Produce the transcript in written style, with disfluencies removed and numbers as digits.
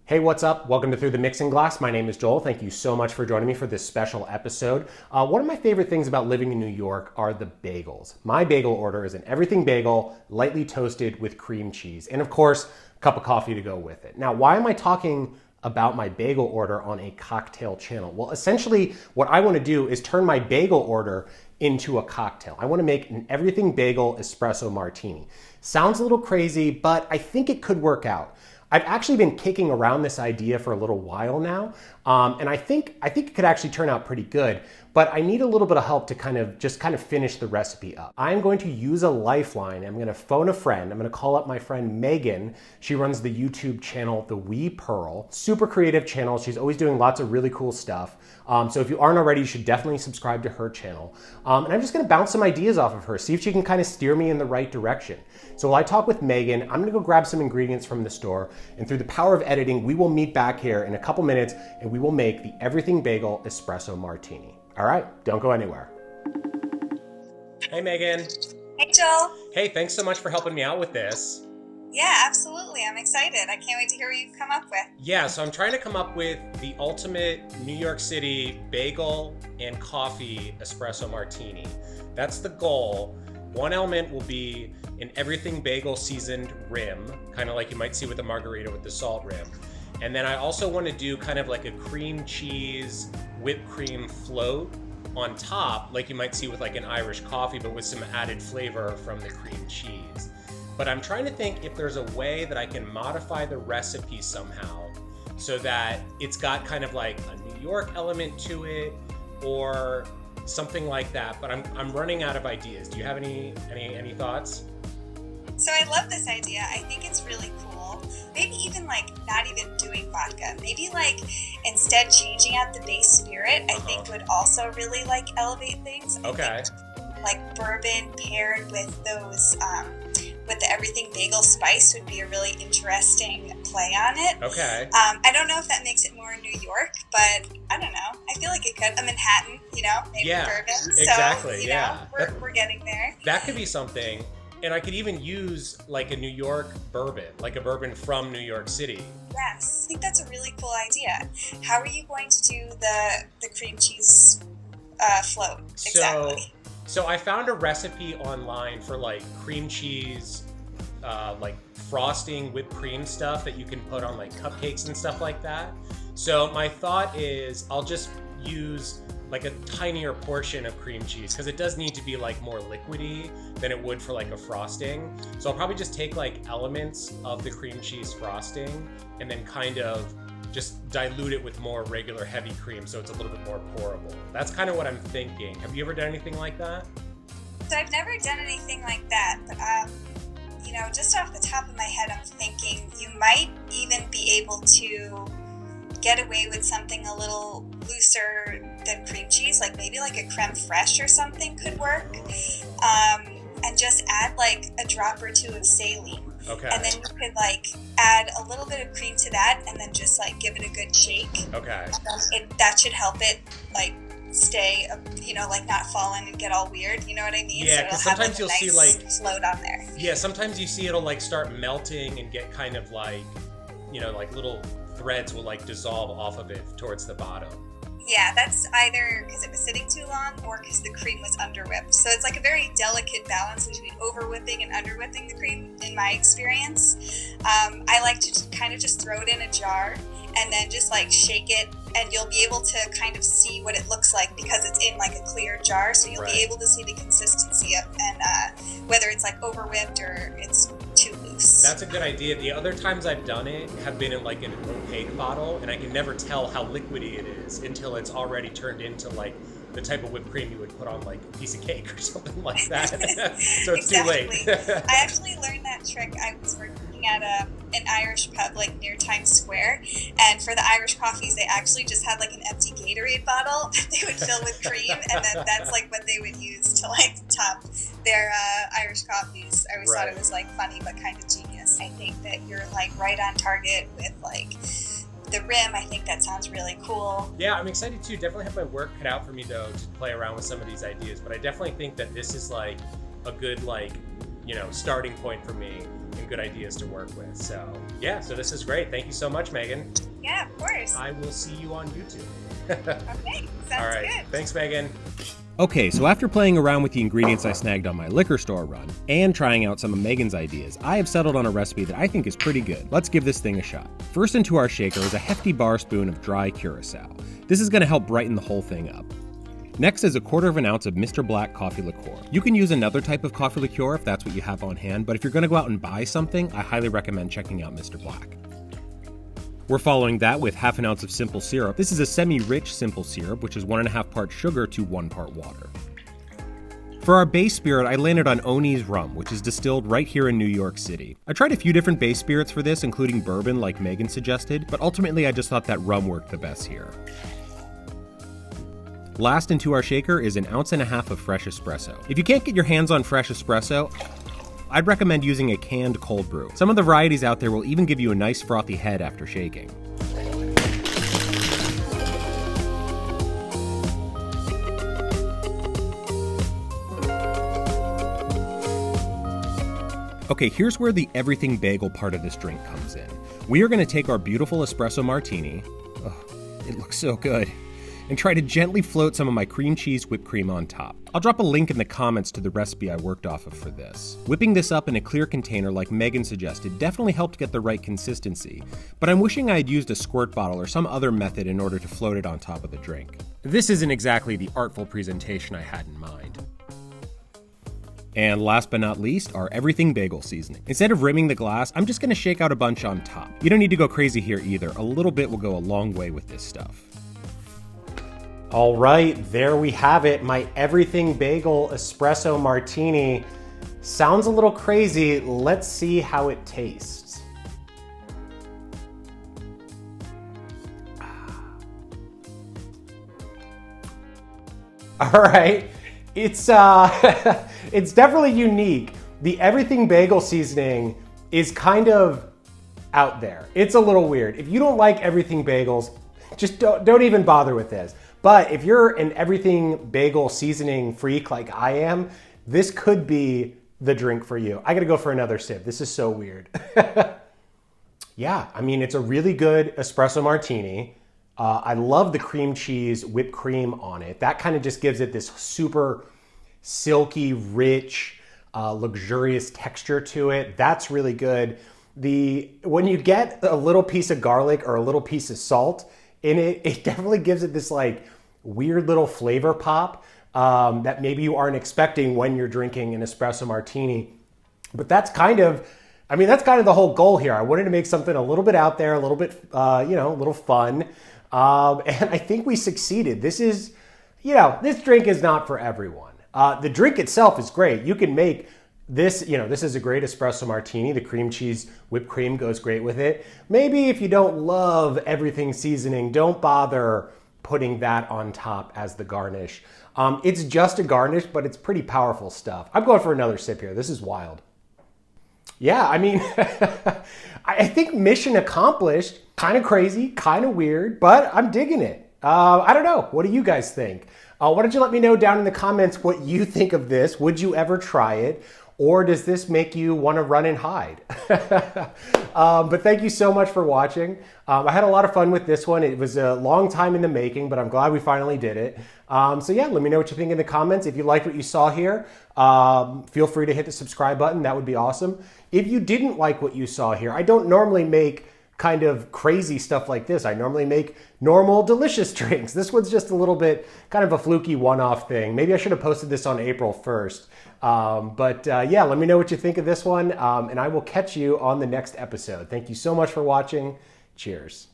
Hey, what's up? Welcome to Through the Mixing Glass. My name is Joel. Thank you so much for joining me for this special episode. One of my favorite things about living in New York are the bagels. My bagel order is an everything bagel, lightly toasted with cream cheese, and of course, a cup of coffee to go with it. Now, why am I talking about my bagel order on a cocktail channel? Well, essentially, what I want to do is turn my bagel order into a cocktail. I want to make an Everything Bagel Espresso Martini. Sounds a little crazy, but I think it could work out. I've actually been kicking around this idea for a little while now, and I think it could actually turn out pretty good, but I need a little bit of help to kind of finish the recipe up. I'm going to use a lifeline. I'm going to phone a friend. I'm going to call up my friend Meaghen. She runs the YouTube channel The Wee Pearl. Super creative channel. She's always doing lots of really cool stuff. So if you aren't already, you should definitely subscribe to her channel. And I'm just going to bounce some ideas off of her, see if she can kind of steer me in the right direction. So while I talk with Meaghen, I'm going to go grab some ingredients from the store, and through the power of editing, we will meet back here in a couple minutes and we will make the Everything Bagel Espresso Martini. All right, don't go anywhere. Hey, Meaghen. Hey, Joel. Hey, thanks so much for helping me out with this. Yeah, absolutely. I'm excited. I can't wait to hear what you've come up with. Yeah, so I'm trying to come up with the ultimate New York City bagel and coffee espresso martini. That's the goal. One element will be an everything bagel seasoned rim, kind of like you might see with a margarita with the salt rim. And then I also want to do kind of like a cream cheese whipped cream float on top, like you might see with like an Irish coffee, but with some added flavor from the cream cheese. But I'm trying to think if there's a way that I can modify the recipe somehow so that it's got kind of like a New York element to it or something like that. But I'm running out of ideas. Do you have any thoughts? So I love this idea. I think it's really cool. Maybe even like not even doing vodka. Maybe like instead changing out the base spirit, I think would also really like elevate things. Okay. Like bourbon paired with those with the everything bagel spice would be a really interesting play on it. Okay. I don't know if that makes it more New York, but I don't know. I feel like it could. A Manhattan, maybe bourbon. Exactly. So, we're getting there. That could be something. And I could even use like a New York bourbon, like a bourbon from New York City. Yes, I think that's a really cool idea. How are you going to do the cream cheese float exactly? So I found a recipe online for like cream cheese, like frosting whipped cream stuff that you can put on like cupcakes and stuff like that. So my thought is I'll just use like a tinier portion of cream cheese because it does need to be like more liquidy than it would for like a frosting. So I'll probably just take like elements of the cream cheese frosting and then kind of just dilute it with more regular heavy cream so it's a little bit more pourable. That's kind of what I'm thinking. Have you ever done anything like that? So I've never done anything like that, but just off the top of my head, I'm thinking you might even be able to get away with something a little looser than cream cheese, like maybe like a creme fraiche or something could work, and just add like a drop or two of saline. Okay. And then you could like add a little bit of cream to that and then just like give it a good shake. Okay. That should help it like stay, like not fall in and get all weird. You know what I mean? Yeah, because sometimes you'll see like float on there. Yeah, sometimes you see it'll like start melting and get kind of like, like little threads will like dissolve off of it towards the bottom. Yeah, that's either because it was sitting too long or because the cream was under-whipped. So it's like a very delicate balance between over-whipping and under-whipping the cream, in my experience. I like to kind of just throw it in a jar and then just like shake it, and you'll be able to kind of see what it looks like because it's in like a clear jar. So you'll be able to see the consistency of and whether it's like over-whipped or it's too loose. That's a good idea. The other times I've done it have been in like an opaque bottle, and I can never tell how liquidy it is until it's already turned into like the type of whipped cream you would put on like a piece of cake or something like that. So it's too late. I actually learned that trick. I was working at an Irish pub like near Times Square, and for the Irish coffees they actually just had like an empty Gatorade bottle that they would fill with cream, and then that's like what they would use to like top their Irish coffees. I always thought it was like funny but kind of genius. I think that you're like right on target with like the rim. I think that sounds really cool. Yeah, I'm excited too. Definitely have my work cut out for me though to play around with some of these ideas, but I definitely think that this is like a good like starting point for me in some good ideas to work with. So yeah, so this is great. Thank you so much, Meaghen. Yeah, of course. I will see you on YouTube. Okay, sounds All right. good. Thanks, Meaghen. Okay, so after playing around with the ingredients I snagged on my liquor store run and trying out some of Meaghen's ideas, I have settled on a recipe that I think is pretty good. Let's give this thing a shot. First into our shaker is a hefty bar spoon of dry curacao. This is going to help brighten the whole thing up. Next is 1/4 ounce of Mr. Black coffee liqueur. You can use another type of coffee liqueur if that's what you have on hand, but if you're going to go out and buy something, I highly recommend checking out Mr. Black. We're following that with 1/2 ounce of simple syrup. This is a semi-rich simple syrup, which is 1.5 parts sugar to 1 part water. For our base spirit, I landed on Oni's rum, which is distilled right here in New York City. I tried a few different base spirits for this, including bourbon like Meaghen suggested, but ultimately I just thought that rum worked the best here. Last into our shaker is 1.5 ounces of fresh espresso. If you can't get your hands on fresh espresso, I'd recommend using a canned cold brew. Some of the varieties out there will even give you a nice frothy head after shaking. Okay, here's where the Everything Bagel part of this drink comes in. We are going to take our beautiful espresso martini, it looks so good, and try to gently float some of my cream cheese whipped cream on top. I'll drop a link in the comments to the recipe I worked off of for this. Whipping this up in a clear container like Meaghen suggested definitely helped get the right consistency, but I'm wishing I had used a squirt bottle or some other method in order to float it on top of the drink. This isn't exactly the artful presentation I had in mind. And last but not least, our Everything Bagel seasoning. Instead of rimming the glass, I'm just gonna shake out a bunch on top. You don't need to go crazy here either. A little bit will go a long way with this stuff. All right, there we have it. My Everything Bagel Espresso Martini. Sounds a little crazy. Let's see how it tastes. All right, it's it's definitely unique. The Everything Bagel seasoning is kind of out there. It's a little weird. If you don't like Everything Bagels, just don't even bother with this. But if you're an Everything Bagel seasoning freak like I am, this could be the drink for you. I gotta go for another sip. This is so weird. Yeah, I mean, it's a really good espresso martini. I love the cream cheese whipped cream on it. That kind of just gives it this super silky, rich, luxurious texture to it. That's really good. When you get a little piece of garlic or a little piece of salt in it, it definitely gives it this like weird little flavor pop that maybe you aren't expecting when you're drinking an espresso martini. But that's kind of the whole goal here. I wanted to make something a little bit out there, a little bit, a little fun. And I think we succeeded. This drink is not for everyone. The drink itself is great. You can make this, this is a great espresso martini. The cream cheese whipped cream goes great with it. Maybe if you don't love everything seasoning, don't bother putting that on top as the garnish. It's just a garnish, but it's pretty powerful stuff. I'm going for another sip here. This is wild. Yeah, I mean, I think mission accomplished. Kind of crazy, kind of weird, but I'm digging it. I don't know. What do you guys think? Why don't you let me know down in the comments what you think of this? Would you ever try it? Or does this make you want to run and hide? But thank you so much for watching. I had a lot of fun with this one. It was a long time in the making, but I'm glad we finally did it. So yeah, let me know what you think in the comments. If you liked what you saw here, feel free to hit the subscribe button. That would be awesome. If you didn't like what you saw here, I don't normally make kind of crazy stuff like this. I normally make normal, delicious drinks. This one's just a little bit kind of a fluky one-off thing. Maybe I should have posted this on April 1st. Yeah, let me know what you think of this one, and I will catch you on the next episode. Thank you so much for watching. Cheers.